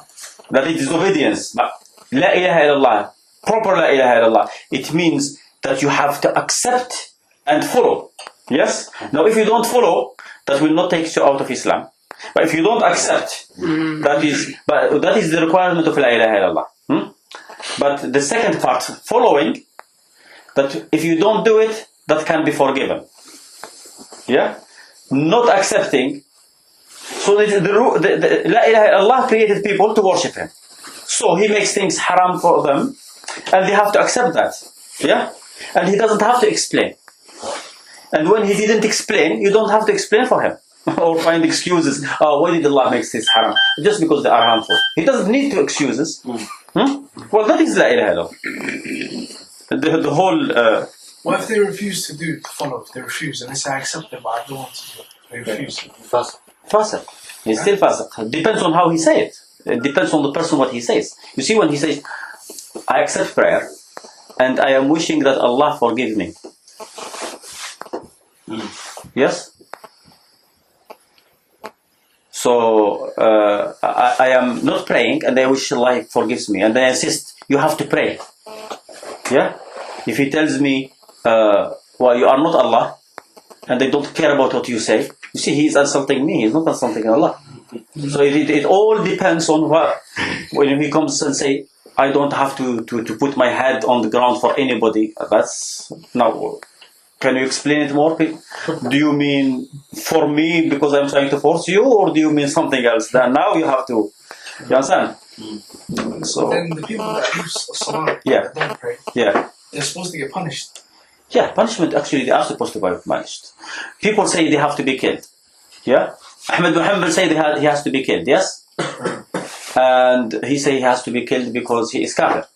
That is disobedience. But La ilaha illallah, proper La ilaha illallah, it means that you have to accept and follow. Yes? Now if you don't follow, that will not take you out of Islam. But if you don't accept, that is the requirement of La ilaha illallah. But the second part, following, that if you don't do it, that can be forgiven. Not accepting. So La ilaha illallah created people to worship Him. So He makes things haram for them, and they have to accept that. And He doesn't have to explain. And when He didn't explain, you don't have to explain for Him. Or find excuses. Why did Allah make this haram? Just because they are harmful. He doesn't need to excuses. Well, that is La ilaha illallah. The whole. What if they refuse to follow? If they refuse and they say I accept it, but I don't want to do it. They refuse. fasiq. He's still fasiq. It depends on how he say it. It depends on the person what he says. You see, when he says, I accept prayer and I am wishing that Allah forgive me. Yes? So I am not praying and I wish Allah forgives me, and I insist you have to pray. Yeah? If he tells me, well, you are not Allah and they don't care about what you say, you see, he is insulting me, he's not insulting Allah. So it all depends on what, when he comes and say, I don't have to put my head on the ground for anybody. That's now. Can you explain it more? Do you mean for me because I'm trying to force you, or do you mean something else? Then now you have to. You understand? So Then the people that use salah, Yeah. that don't pray, yeah, they're supposed to get punished. yeah. Punishment actually they are supposed to be punished. People say they have to be killed. Yeah. Ahmed bin Hanbal say he has to be killed. Yes. And he say he has to be killed because he is kafir.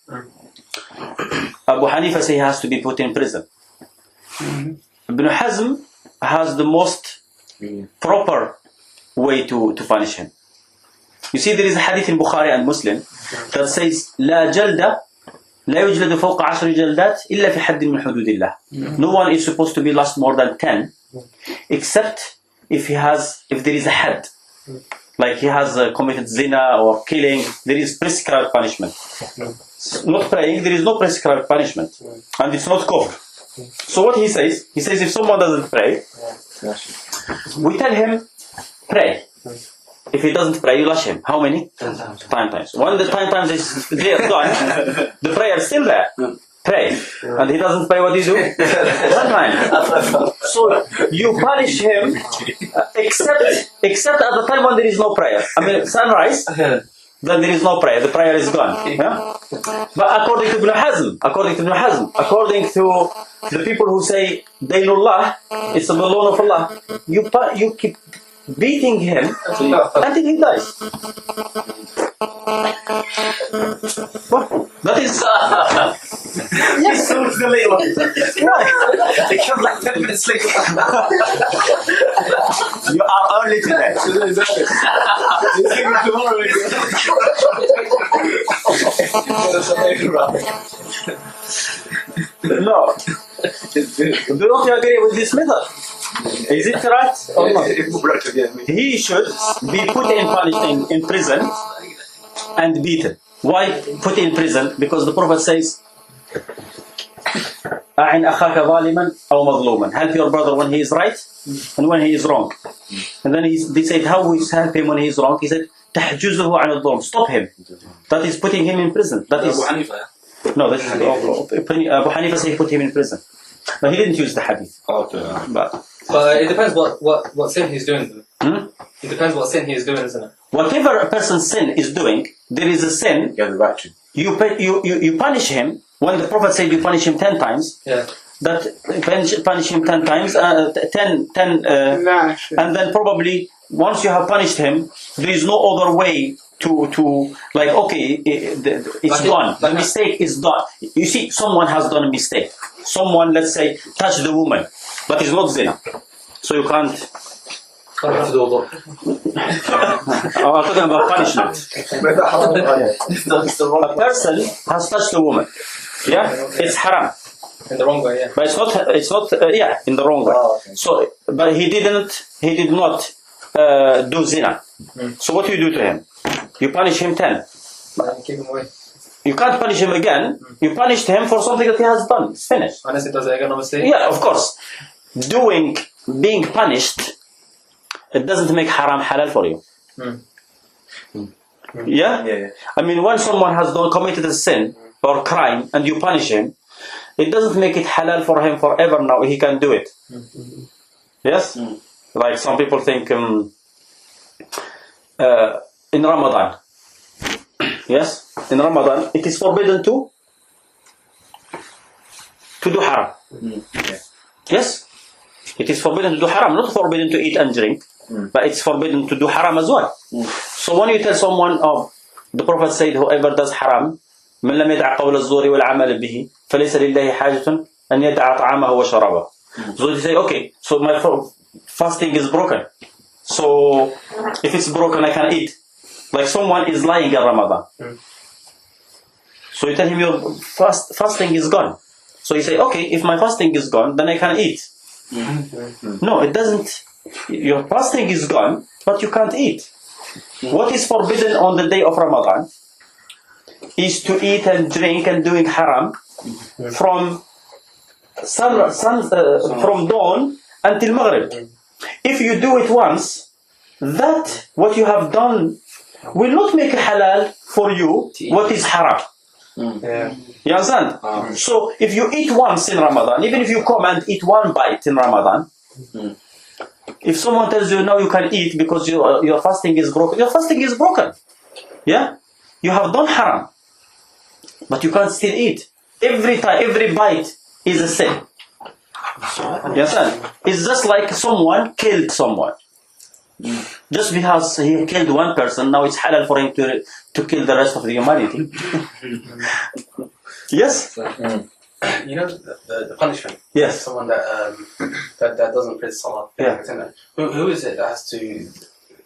Abu Hanifa say he has to be put in prison. Ibn Hazm has the most proper way to punish him. You see, there is a hadith in Bukhari and Muslim that says لا جلد لا يجلد فوق 10 جلدات إلا في حد من حدود الله. No one is supposed to be lashed more than 10 except if there is a had. Like he has committed zina or killing, there is prescribed punishment. Not praying, there is no prescribed punishment. And it's not kufr. So what he says if someone doesn't pray, we tell him, pray. If he doesn't pray, you lash him. How many? 10 times. When the 10 times is gone, the prayer is still there. Pray. And he doesn't pray, what do you do? 1 time. So you punish him except at the time when there is no prayer. I mean, sunrise, then there is no prayer. The prayer is gone. Yeah? But according to Ibn Hazm, according to the people who say Daynullah, it's the loan of Allah, you keep beating him until he dies. What? That is Yes, so it's the late one. why? They come like 10 minutes later. You are early today. No. Do not you agree with this method? Is it right or not? He should be put in prison and beaten. Why put in prison? Because the Prophet says, أعن أخاك ظالما أو مظلوما. Help your brother when he is right and when he is wrong. And then they said, how we help him when he is wrong? He said, تحجزه عن الظلم. Stop him. That is putting him in prison. That is. Abu Hanifa. No, that is Abu Hanifa said he put him in prison. But he didn't use the hadith. Okay. But it depends what sin he's doing. It depends what sin he is doing, isn't it? Whatever a person's sin is doing, there is a sin. You have the right to. You punish him. When the Prophet said you punish him 10 times, Yeah. that punish him 10 times, 10, and then probably once you have punished him, there is no other way to like, okay, it's gone. The mistake is done. You see, someone has done a mistake. Someone, let's say, touched the woman, but it's not zina. So you can't. I have to do all I'm talking about punishment. A person has touched a woman. Yeah, it's haram. in the wrong way, yeah. But it's not in the wrong way. Oh, okay. So, but he did not do zina. So what do you do to him? You punish him 10. Keep him away. You can't punish him again. You punished him for something that he has done. It's finished. Unless he does it again, obviously. Yeah, of course. Being punished, it doesn't make haram halal for you. Yeah? Yeah. I mean, when someone has committed a sin or crime and you punish him, it doesn't make it halal for him forever now. He can do it. Yes? Like some people think in Ramadan. Yes? In Ramadan, it is forbidden to do haram. Yes? It is forbidden to do haram, not forbidden to eat and drink, but it's forbidden to do haram as well. So when you tell someone, the Prophet said, whoever does haram, من لم يدع قول الزور والعمل به فليس لله حاجة أن يدع طعامه وشرابه. So you say, okay, so my fasting is broken. So if it's broken, I can eat. Like someone is lying in Ramadan. So you tell him your fasting is gone. So you say, okay, if my fasting is gone, then I can eat. No, it doesn't. Your fasting is gone, but you can't eat. What is forbidden on the day of Ramadan is to eat and drink and doing haram from from dawn until Maghrib. If you do it once, that what you have done will not make halal for you what is haram. You understand? So if you eat once in Ramadan, even if you come and eat one bite in Ramadan, if someone tells you now you can eat because your fasting is broken, your fasting is broken. Yeah? You have done haram, but you can't still eat. Every time, every bite is a sin. You understand? It's just like someone killed someone. Just because he killed one person, now it's halal for him to kill the rest of the humanity. Yes? You know the punishment. Yes. Someone that doesn't pray salah. Yeah. Who is it that has to?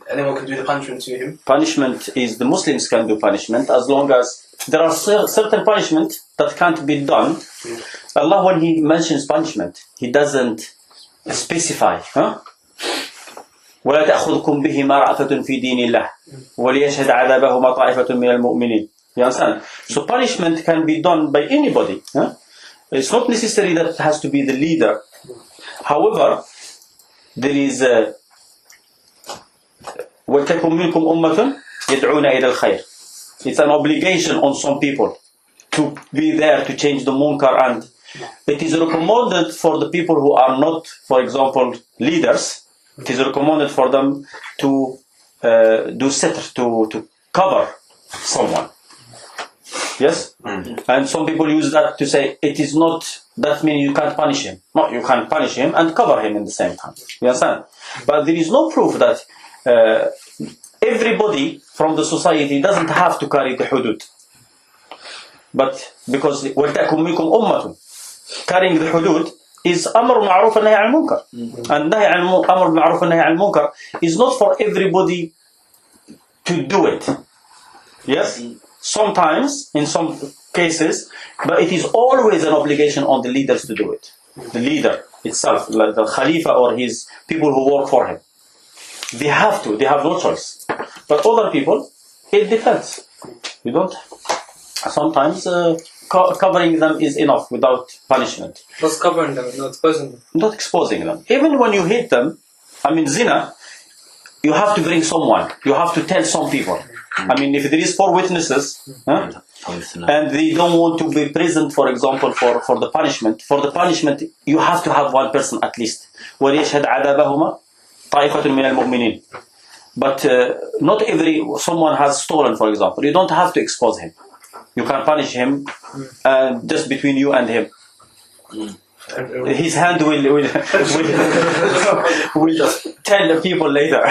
Anyone can do the punishment to him. Punishment is the Muslims can do punishment as long as there are certain punishment that can't be done. Allah, when He mentions punishment, He doesn't specify. ولا تأخذكم بهما رأفة في دين الله وليشهد عذابهما طائفة من المؤمنين. You understand? So punishment can be done by anybody. It's not necessary that it has to be the leader. However, there is وَلْتَكُمْ مِنْكُمْ أُمَّةٌ يَدْعُونَ إِلَى الْخَيْرِ. It's an obligation on some people to be there to change the munkar, and it is recommended for the people who are not, for example, leaders. It is recommended for them to do sitr, to cover someone. Yes? And some people use that to say it is not, that means you can't punish him. No, you can punish him and cover him in the same time. You understand? But there is no proof that everybody from the society doesn't have to carry the hudud. But because وَلْتَأْكُمْ مِنْكُمْ أُمَّةٌ, carrying the hudud is أمر معروف والنهي عن المنكر. And نهي عن أمر معروف والنهي عن المنكر is not for everybody to do it. Yes? Sometimes, in some cases, but it is always an obligation on the leaders to do it. The leader itself, like the Khalifa or his people who work for him. They have to, they have no choice. But other people, it depends. You don't. Sometimes covering them is enough without punishment. Just covering them, not exposing them. Not exposing them. Even when you hate them, I mean zina, you have to bring someone. You have to tell some people. I mean, if there is 4 witnesses, and they don't want to be present, for example, for the punishment, you have to have one person at least. وَلِيَشْهَدْ عَذَابَهُمَا طَائِفَةٌ مِنَ الْمُؤْمِنِينَ. But not someone has stolen, for example. You don't have to expose him. You can punish him just between you and him. His hand will tell the people later.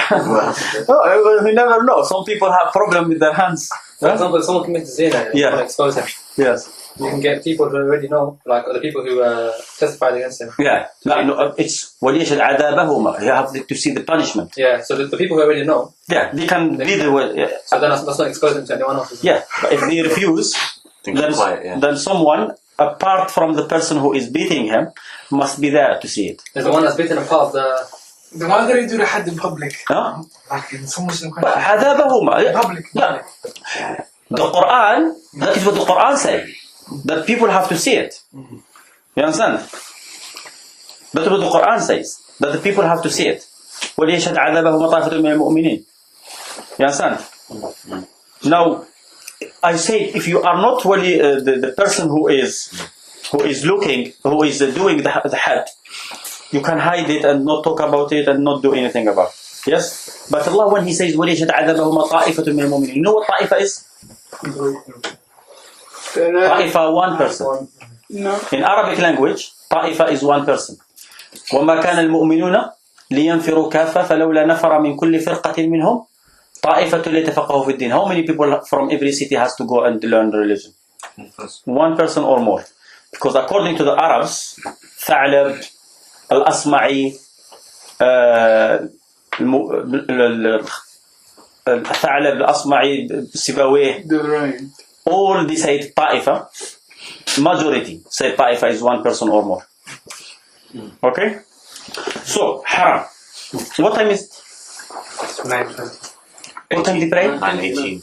We never know. Some people have problem with their hands. For example, if someone commits zina, you want to expose him. Yes. You can get people who already know, like the people who testified against him. Yeah. No, it's وَلِيَشْهَدْ عَذَابَهُمَا. You have to see the punishment. Yeah. So the people who already know. Yeah, they can be the way. Yeah. So then that's not expose them to anyone else. Yeah, but if they refuse, then someone apart from the person who is beating him must be there to see it. There's the one that's beaten apart the. Then why don't you do the had in public? Huh? Like in some Muslim countries. عذابهما. In public. Yeah. The Quran, that is what the Quran says. That people have to see it. You understand? That's what the Quran says. That the people have to see it. وَلِيَشْهَدْ عَذَابَهُمَا طَائِفَةٌ مِنَ الْمُؤْمِنِينَ. You understand? Now, I say if you are not really the person who is looking, who is doing the had, you can hide it and not talk about it and not do anything about it. Yes? But Allah, when He says وَلِيَشْهَدْ عَذَابَهُمَا طَائِفَةٌ مِنَ الْمُؤْمِنِينَ, you know what ta'ifa is? Ta'ifa, one person. No. In Arabic language, ta'ifa is one person. وَمَا كَانَ الْمُؤْمِنُونَ لِيَنْفِرُوا كَافَّةً فَلَوْلَا نَفَرَ مِنْ كُلِّ فِرْقَةٍ مِنْهُمْ طائفة ليتفقهوا في الدين. How many people from every city has to go and learn the religion? One person or more. Because according to the Arabs, Tha'lab, Al-Asma'i, الثعلب الأصمعي سيبويه The right. all they say طائفة majority say طائفة is one person or more. Okay, so haram. What time is it? 9:20. What time they pray? 9:18.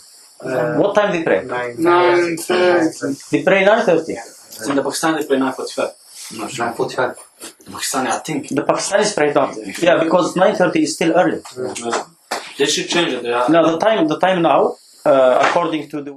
What time they pray? 9:30. They pray 9:30. In the Pakistan they play 9:45. 9:45. Pakistani, I think. The Pakistanis pray not. Yeah, because 9:30 is still early. They should change it. No, the time now, according to the